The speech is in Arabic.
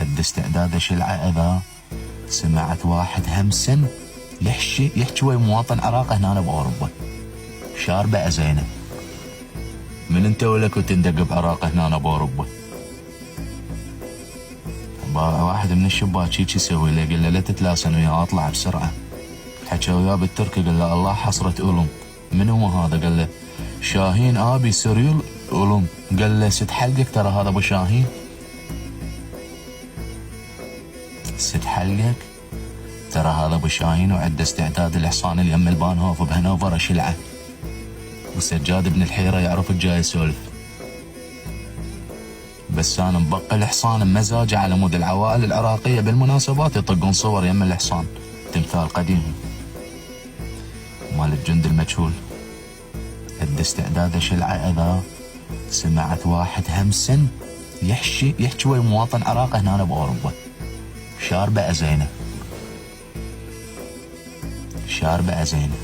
قد استعداد شلعة إذا سمعت واحد همسن يحكي ويا مواطن عراقي هنا بأوروبا شاربة أزينة. من انت ولا كنت ندق بعراقي هنا بأوروبا؟ واحد من الشباك شي يسوي له، قال له لا تتلاسن وياه اطلع بسرعة. حكى وياه بالتركي قال له الله حصرة أولم. من هو هذا؟ قال له شاهين ابي سريل أولم. قال له ست حلقك ترى هذا ابو شاهين، ست حلقك ترى هذا ابو شاهين وعد استعداد الحصان اللي يم البانهوف بهنوفر شلعه. وسجاد بن الحيرة يعرف الجاي يسولف. بس انا مبقى الحصان بمزاجه على مود العوائل العراقية بالمناسبات يطقون صور يم الحصان، تمثال قديم مال الجند المجهول. قد استعداد شلعة اذا سمعت واحد همسن يحكي ويا مواطن عراقي هنا بأوروبا شاربة أزينة، شاربة أزينة.